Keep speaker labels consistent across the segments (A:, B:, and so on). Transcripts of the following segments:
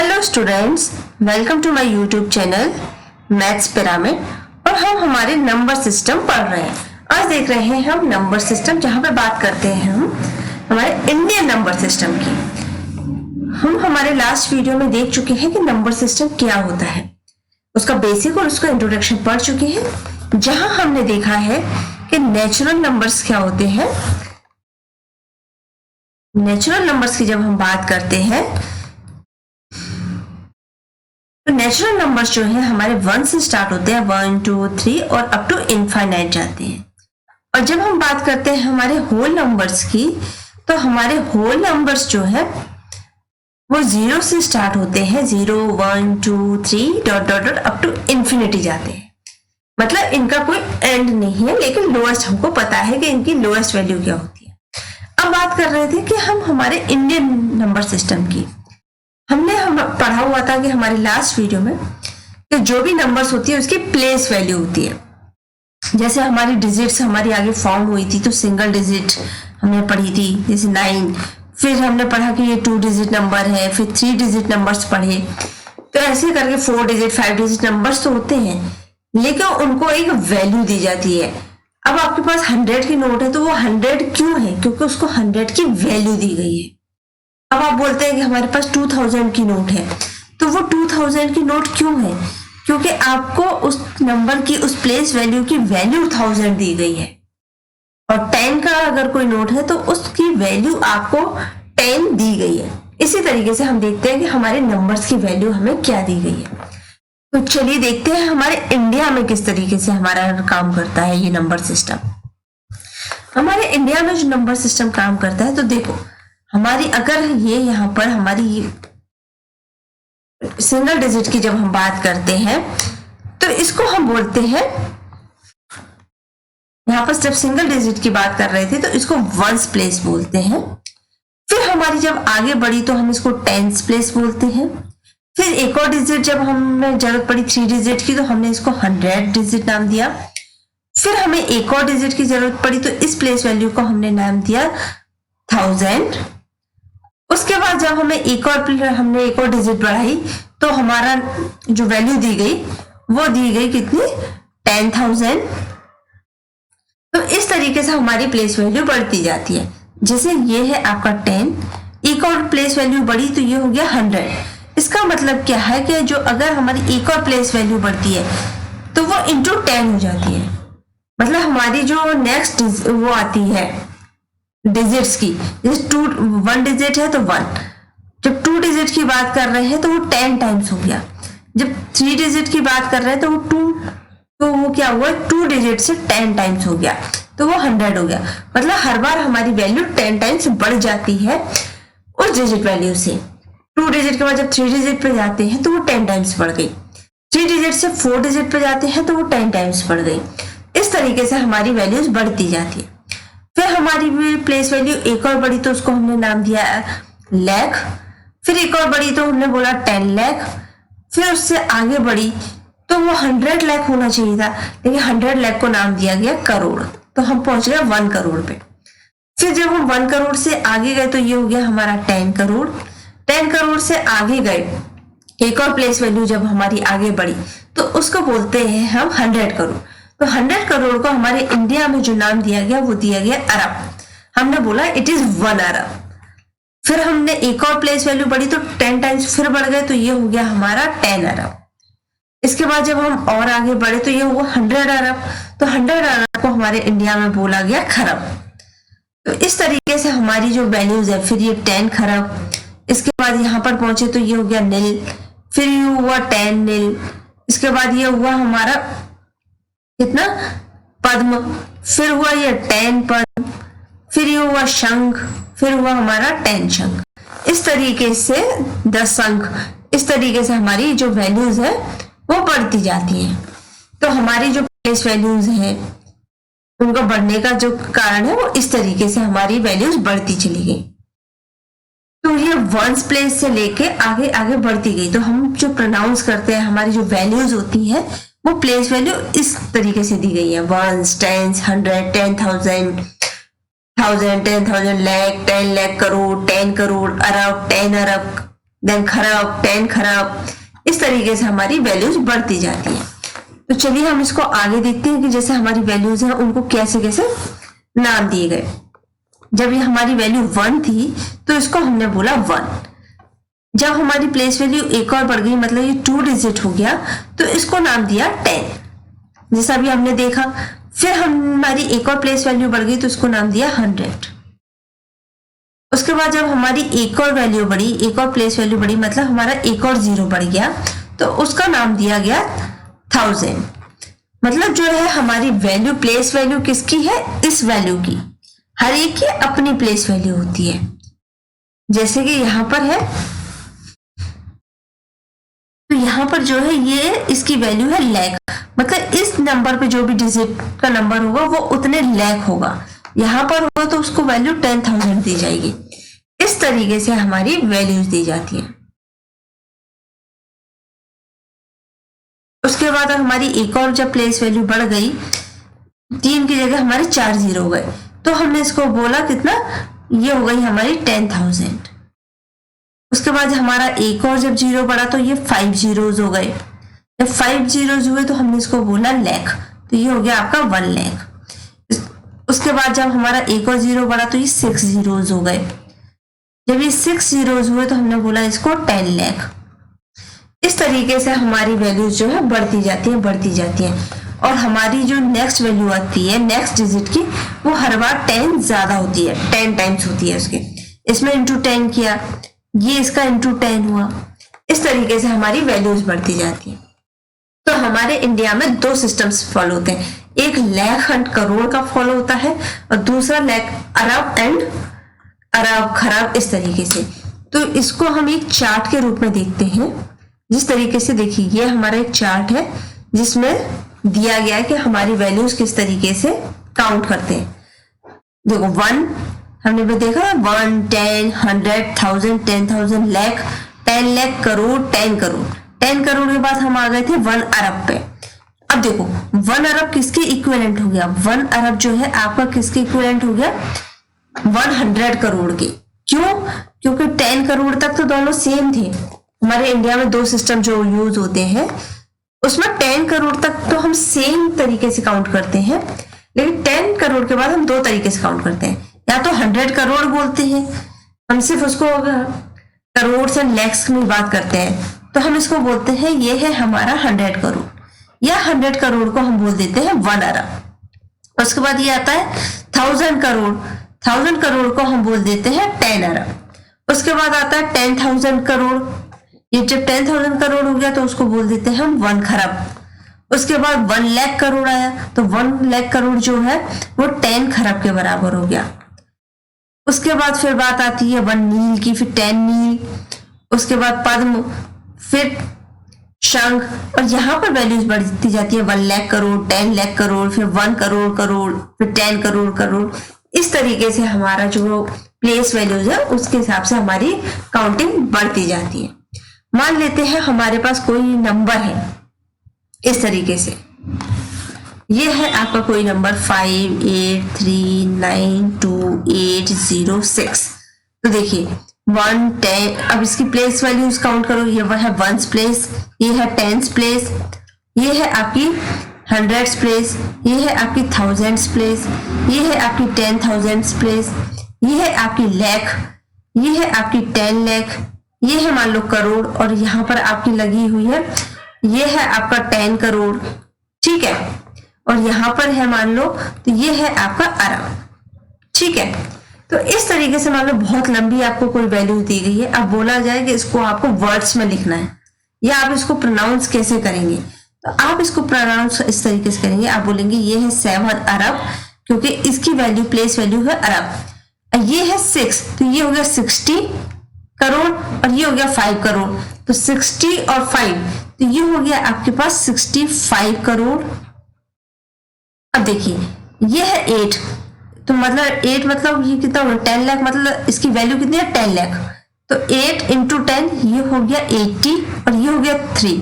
A: Hello students, welcome to my YouTube channel maths pyramid. और हम हमारे नंबर सिस्टम पढ़ रहे हैं। आज देख रहे हैं हम नंबर सिस्टम, जहां पे बात करते हैं हम हमारे इंडियन नंबर सिस्टम की। हम हमारे लास्ट वीडियो में देख चुके हैं कि नंबर सिस्टम क्या होता है, उसका बेसिक और उसका इंट्रोडक्शन पढ़ चुके हैं, जहां हमने देखा है कि नेचुरल नंबर्स क्या होते हैं। नेचुरल नंबर्स की जब हम बात करते हैं तो नेचुरल नंबर्स जो है हमारे 1 से स्टार्ट होते हैं, 1 2 3 और अप टू इनफाइनाइट जाते हैं। और जब हम बात करते हैं हमारे होल नंबर्स की, तो हमारे होल नंबर्स जो है वो 0 से स्टार्ट होते हैं, 0 1 2 3 dot dot dot up to infinity जाते हैं। मतलब इनका कोई एंड नहीं है, लेकिन लोएस्ट हमको पता है कि इनकी लोएस्ट वैल्यू क्या होती है। अब बात कर रहे थे कि हम हमारे इंडियन नंबर सिस्टम की हमने पढ़ा हुआ था कि हमारे लास्ट वीडियो में कि जो भी नंबर्स होती है उसकी प्लेस वैल्यू होती है। जैसे हमारी डिजिट्स हमारी आगे फॉर्म हुई थी तो सिंगल डिजिट हमने पढ़ी थी, जैसे 9। फिर हमने पढ़ा कि ये 2 डिजिट नंबर है, फिर 3 डिजिट नंबर्स पढ़े। तो ऐसे करके 4 डिजिट 5 डिजिट नंबर्स तो होते हैं, लेकिन उनको एक वैल्यू दी जाती है। अब आपके पास 100 की नोट है तो वो 100 क्यों है? क्योंकि उसको 100 की वैल्यू दी गई है। अब आप बोलते हैं कि हमारे पास 2000 की नोट है, तो वो 2000 की नोट क्यों है? क्योंकि आपको उस नंबर की उस प्लेस वैल्यू की वैल्यू 1000 दी गई है। और 10 का अगर कोई नोट है तो उसकी वैल्यू आपको 10 दी गई है। इसी तरीके से हम देखते हैं कि हमारे नंबर्स की वैल्यू हमें क्या दी गई है। तो चलिए देखते हैं हमारे इंडिया में किस तरीके से हमारा काम करता है ये नंबर सिस्टम। हमारे इंडिया में जो नंबर सिस्टम काम करता है, तो देखो हमारी अगर ये यहाँ पर हमारी सिंगल डिजिट की जब हम बात करते हैं तो इसको हम बोलते हैं, यहाँ पर जब सिंगल डिजिट की बात कर रहे थे तो इसको वंस प्लेस बोलते हैं। फिर हमारी जब आगे बढ़ी तो हम इसको टेंस प्लेस बोलते हैं। फिर एक और डिजिट जब हमें जरूरत पड़ी 3 डिजिट की तो हमने इसको 100 डिजिट नाम दिया। फिर हमें एक और डिजिट की जरूरत पड़ी तो इस प्लेस वैल्यू को हमने नाम दिया 1000। उसके बाद जब हमने एक और डिजिट बढ़ाई तो हमारा जो वैल्यू दी गई वो दी गई कितनी? 10,000। तो इस तरीके से हमारी प्लेस वैल्यू बढ़ती जाती है। जैसे ये है आपका 10, एक और प्लेस वैल्यू बढ़ी तो ये हो गया 100। इसका मतलब क्या है कि जो अगर हमारी एक और प्लेस वैल्यू बढ़ती है तो वो इंटू 10 हो जाती है। मतलब हमारी जो नेक्स्ट वो आती है डिजिट्स की, जैसे 1 डिजिट है तो 1, जब 2 डिजिट की बात कर रहे हैं तो वो 10 टाइम्स हो गया। जब 3 डिजिट की बात कर रहे हैं तो वो 2, तो वो क्या हुआ? 2 डिजिट से 10 टाइम्स हो गया तो वो 100 हो गया। मतलब हर बार हमारी वैल्यू 10 टाइम्स बढ़ जाती है उस डिजिट वैल्यू से। 2 डिजिट के बाद जब 3 डिजिट पे जाते हैं तो वो 10 टाइम्स बढ़ गई। 3 डिजिट से 4 डिजिट पे जाते हैं तो वो 10 टाइम्स बढ़ गई। इस तरीके से हमारी वैल्यूज बढ़ती जाती है। फिर हमारी प्लेस वैल्यू एक और बढ़ी तो उसको हमने नाम दिया लाख। फिर एक और बढ़ी तो हमने बोला 10 लाख। फिर उससे आगे बढ़ी तो वो 100 लाख होना चाहिए था, लेकिन 100 लाख को नाम दिया गया करोड़, तो हम पहुंच गए 1 करोड़ पे। फिर जब हम 1 करोड़ से आगे गए तो ये हो गया हमारा 10 करोड़। 10 करोड़ से आगे गए, एक और प्लेस वैल्यू जब हमारी आगे बढ़ी तो उसको बोलते हैं हम 100 करोड़। तो 100 करोड़ को हमारे इंडिया में जो नाम दिया गया वो दिया गया अरब। हमने बोला इट इज 1 अरब। फिर हमने एक और प्लेस वैल्यू बढ़ी तो 10 टाइम्स फिर बढ़ गए तो ये हो गया हमारा 10 अरब। इसके बाद जब हम और आगे बढ़े तो ये हुआ 100 अरब। तो 100 अरब को हमारे इंडिया में बोला गया खरब। तो इस तरीके से हमारी जो वैल्यूज है, फिर ये 10 खरब। इसके बाद यहाँ पर पहुंचे तो ये हो गया नील। फिर ये हुआ 10 नील। इसके बाद ये हुआ हमारा कितना? पद्म। फिर हुआ ये 10 पद्म। फिर ये हुआ शंख। फिर हुआ हमारा 10 शंख। इस तरीके से 10 शंख। इस तरीके से हमारी जो वैल्यूज है वो बढ़ती जाती है। तो हमारी जो प्लेस वैल्यूज है उनका बढ़ने का जो कारण है वो इस तरीके से हमारी वैल्यूज बढ़ती चली गई। तो ये वंस प्लेस से लेके आगे आगे बढ़ती गई। तो हम जो प्रोनाउंस करते हैं, हमारी जो वैल्यूज होती है वो प्लेस वैल्यू इस तरीके से दी गई है, 1, 10, 100, 10,000, 1000, 10,000 लाख, 10 लाख करोड़, 10 करोड़, अरब, 10 अरब, देन खरब, 10 खरब, इस तरीके से हमारी वैल्यूज बढ़ती जाती है। तो चलिए हम इसको आगे देखते हैं कि जैसे हमारी वैल्यूज हैं उनको कैसे कैसे नाम दिए गए। जब ये हमारी वैल्यू 1 थी तो इसको हमने बोला 1। जब हमारी प्लेस वैल्यू एक और बढ़ गई, मतलब ये 2 डिजिट हो गया, तो इसको नाम दिया 10, जैसा भी हमने देखा। फिर हमारी एक और प्लेस वैल्यू बढ़ गई तो इसको नाम दिया 100। उसके बाद जब हमारी एक और वैल्यू बढ़ी, एक और प्लेस वैल्यू बढ़ी, मतलब हमारा एक और 0 बढ़ गया, तो उसका नाम दिया गया 1000। मतलब जो है हमारी वैल्यू, प्लेस वैल्यू किसकी है? इस वैल्यू की। हर एक की अपनी प्लेस वैल्यू होती है। जैसे कि यहां पर है, तो यहां पर जो है ये इसकी वैल्यू है लैख, मतलब इस नंबर पे जो भी डिजिट का नंबर होगा वो उतने लैख होगा। यहां पर होगा तो उसको वैल्यू 10,000 दी जाएगी। इस तरीके से हमारी वैल्यूज दी जाती है। उसके बाद हमारी एक और जब प्लेस वैल्यू बढ़ गई, 3 की जगह हमारे 4 0 हो गए, तो हमने इसको बोला कितना, ये हो गई हमारी 10,000। उसके बाद हमारा एक और जब 0 बढ़ा तो ये 5 zeros हो गए। जब 5 zeros हुए तो हमने इसको बोला लैख, तो ये हो गया आपका 1 लाख। उसके बाद जब हमारा एक और 0 बढ़ा तो ये 6 zeros हो गए। जब ये 6 zeros हुए तो हमने बोला इसको 10 लाख। इस तरीके से हमारी वैल्यूज जो है बढ़ती जाती है। और हमारी जो नेक्स्ट वैल्यू आती है नेक्स्ट डिजिट की, वो हर बार 10 ज्यादा होती है, 10 टाइम्स होती है उसके। इसमें इंटू 10 किया, ये इसका इंटू 10 हुआ। इस तरीके से हमारी वैल्यूज बढ़ती जाती है। तो हमारे इंडिया में 2 सिस्टम्स फॉलो होते हैं, एक लाख एंड करोड़ का फॉलो होता है और दूसरा लाख अरब एंड अरब खरब, इस तरीके से। तो इसको हम एक चार्ट के रूप में देखते हैं। जिस तरीके से देखिए, ये हमारा एक चार्ट है जिसमें दिया गया है कि हमारी वैल्यूज किस तरीके से काउंट करते हैं। देखो 1 हमने भी देखा, 1, 10, 100, 1000, 10,000, लाख, 10 लाख, करोड़, 10 करोड़। 10 करोड़ के बाद हम आ गए थे 1 अरब पे। अब देखो 1 अरब किसके इक्विवेलेंट हो गया? 1 अरब जो है आपका किसके इक्विवेलेंट हो गया? 100 करोड़ के। क्यों? क्योंकि 10 करोड़ तक तो दोनों सेम थे। हमारे इंडिया में 2 सिस्टम जो यूज होते हैं उसमें 10 करोड़ तक तो हम सेम तरीके से काउंट करते हैं, लेकिन 10 करोड़ के बाद हम 2 तरीके से काउंट करते हैं। या तो 100 करोड़ बोलते हैं, हम सिर्फ उसको करोड़ से लैक्स में बात करते हैं, तो हम इसको बोलते हैं ये है हमारा 100 करोड़। या 100 करोड़ को हम बोल देते हैं 1 अरब। उसके बाद ये आता है 1000 करोड़। 1000 करोड़ को हम बोल देते हैं 10 अरब। उसके बाद आता है 10,000 करोड़। ये जब 10,000 करोड़ हो गया तो उसको बोल देते हैं हम 1 खरब। उसके बाद 1 लाख करोड़ आया तो 1 लाख करोड़ जो है वो 10 खरब के बराबर हो गया। उसके बाद फिर बात आती है 1 नील की, फिर 10 नील, उसके बाद पद्म, फिर शंख, और यहाँ पर वैल्यूज बढ़ती जाती है 1 लाख करोड़, 10 लाख करोड़, फिर 1 करोड़ करोड़, फिर 10 करोड़ करोड़। इस तरीके से हमारा जो प्लेस वैल्यूज है उसके हिसाब से हमारी काउंटिंग बढ़ती जाती है। मान लेते हैं हमारे पास कोई नंबर है इस तरीके से, ये है आपका कोई नंबर 58392806। तो देखिए 1, 10, अब इसकी प्लेस वैल्यूज काउंट करो। ये वह है 1s प्लेस, ये है 10s प्लेस, ये है आपकी 100s प्लेस, ये है आपकी 1000s प्लेस, ये है आपकी 10,000s प्लेस, ये है आपकी लाख, ये है आपकी 10 लाख, ये है मान लो करोड़, और यहाँ पर आपकी लगी हुई है ये है आपका 10 करोड़, ठीक है। और यहाँ पर है मान लो तो ये है आपका अरब, ठीक है। तो इस तरीके से मान लो बहुत लंबी आपको कोई वैल्यू दी गई है। अब बोला जाए कि इसको आपको वर्ड्स में लिखना है या आप इसको प्रोनाउंस कैसे करेंगे, तो आप इसको प्रोनाउंस इस तरीके से करेंगे। आप बोलेंगे ये है 7 अरब, क्योंकि इसकी वैल्यू प्लेस वैल्यू है अरब। ये है 6, तो ये हो गया 60 करोड़, और ये हो गया 5 करोड़। तो 60 और 5, तो ये हो गया आपके पास 65 करोड़। अब देखिए ये है 8, तो मतलब 8 मतलब ये कितना होगा 10 लाख, मतलब इसकी वैल्यू कितनी है 10 लाख। तो 8 इंटू 10 ये हो गया 80, और ये हो गया 3,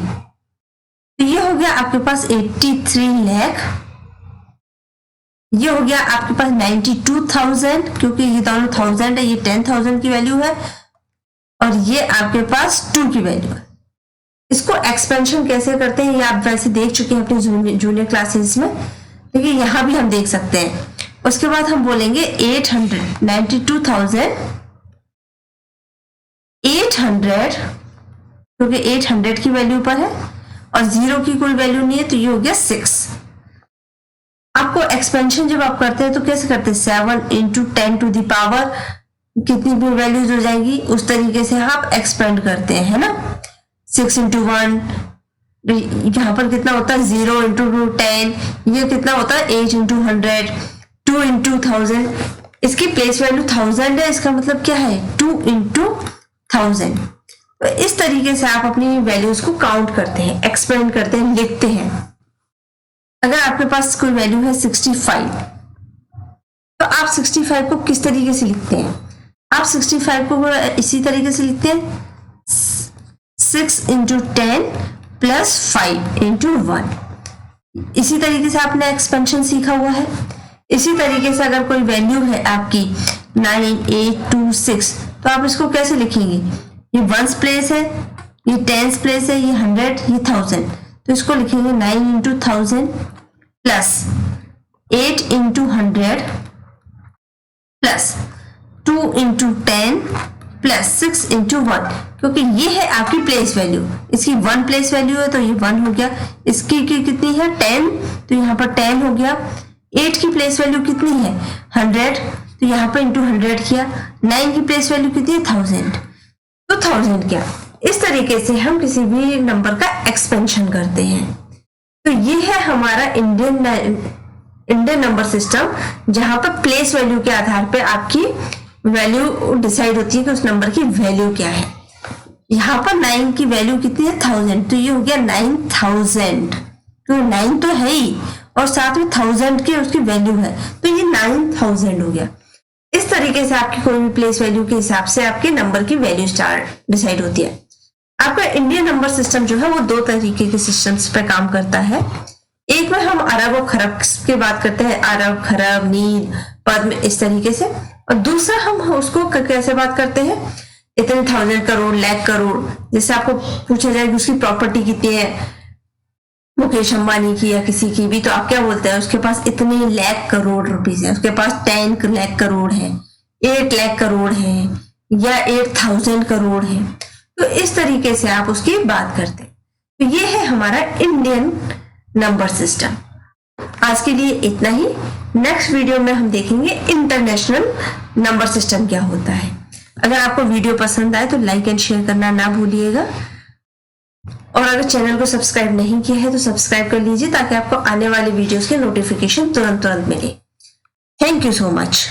A: तो ये हो गया आपके पास 83 लाख। ये हो गया आपके पास 92,000, क्योंकि ये दोनों 1000 है, ये 10,000 की वैल्यू है, और ये आपके पास 2 की वैल्यू है। इसको एक्सपेंशन कैसे करते हैं ये आप वैसे देख चुके हैं अपने जूनियर क्लासेस में, देखिए यहाँ भी हम देख सकते हैं। उसके बाद हम बोलेंगे 892,800, क्योंकि 800 की वैल्यू पर है और 0 की कोई वैल्यू नहीं है तो ये हो गया 6। आपको एक्सपेंशन जब आप करते हैं तो कैसे करते हैं, 7 इंटू 10 टू द पावर कितनी भी वैल्यूज हो जाएंगी उस तरीके से आप एक्सपेंड करते हैं, है ना। 6 इंटू 1, यहाँ पर कितना होता है 0 इंटू 10, ये कितना होता है 8 इंटू 100, 2 इंटू 1000। इसकी प्लेस वैल्यू 1000 है, इसका मतलब क्या है 2 इंटू 1000। तो इस तरीके से आप अपनी वैल्यूज को काउंट करते हैं, एक्सपेंड करते हैं, लिखते हैं। अगर आपके पास कोई वैल्यू है 65, तो आप 65 को किस तरीके से लिखते हैं, आप 65 को इसी तरीके से लिखते हैं 6 इंटू 10 प्लस 5 इंटू 1। इसी तरीके से आपने एक्सपेंशन सीखा हुआ है। इसी तरीके से अगर कोई वैल्यू है आपकी 9826, तो आप इसको कैसे लिखेंगे, ये 1s प्लेस है, ये 10s प्लेस है, ये 100, ये 1000, तो इसको लिखेंगे 9 into 1000 plus 8 into 100 plus 2 into 10 plus 6 into 1, क्योंकि ये है आपकी प्लेस वैल्यू। इसकी 1 प्लेस वैल्यू है तो ये 1 हो गया। इसकी कितनी है 10, तो यहाँ पर 10 हो गया। 8 की प्लेस वैल्यू कितनी है 100, तो यहाँ पर इंटू 100 किया। 9 की प्लेस वैल्यू कितनी है 1000, तो 1000 किया। इस तरीके से हम किसी भी नंबर का एक्सपेंशन करते हैं। तो ये है हमारा इंडियन नंबर सिस्टम, जहां पर प्लेस वैल्यू के आधार पे आपकी वैल्यू डिसाइड होती है कि उस नंबर की वैल्यू क्या है। यहाँ पर 9 की वैल्यू कितनी है 1000, तो ये हो गया 9000, तो 9 तो है ही और साथ में 1000 की उसकी वैल्यू है, तो ये 9000 हो गया। इस तरीके से आपकी कोई भी प्लेस वैल्यू के हिसाब से आपके नंबर की वैल्यू डिसाइड होती है। आपका इंडियन नंबर सिस्टम जो है वो 2 तरीके के सिस्टम्स पे काम करता है। एक में हम अरब और खरब की बात करते हैं, अरब, खरब, नील, पद्म, इस तरीके से। और दूसरा हम उसको कैसे बात करते हैं, इतने 1000 करोड़, लाख करोड़। जैसे आपको पूछा जाए कि उसकी प्रॉपर्टी कितनी है मुकेश अंबानी की या किसी की भी, तो आप क्या बोलते हैं, उसके पास इतने लाख करोड़ रुपीस है, उसके पास 10 लाख करोड़ है, 8 लाख करोड़ है या 8000 करोड़ है। तो इस तरीके से आप उसकी बात करते हैं। तो ये है हमारा इंडियन नंबर सिस्टम। आज के लिए इतना ही। नेक्स्ट वीडियो में हम देखेंगे इंटरनेशनल नंबर सिस्टम क्या होता है। अगर आपको वीडियो पसंद आए तो लाइक एंड शेयर करना ना भूलिएगा, और अगर चैनल को सब्सक्राइब नहीं किया है तो सब्सक्राइब कर लीजिए ताकि आपको आने वाले वीडियोस के नोटिफिकेशन तुरंत मिले। Thank you so much.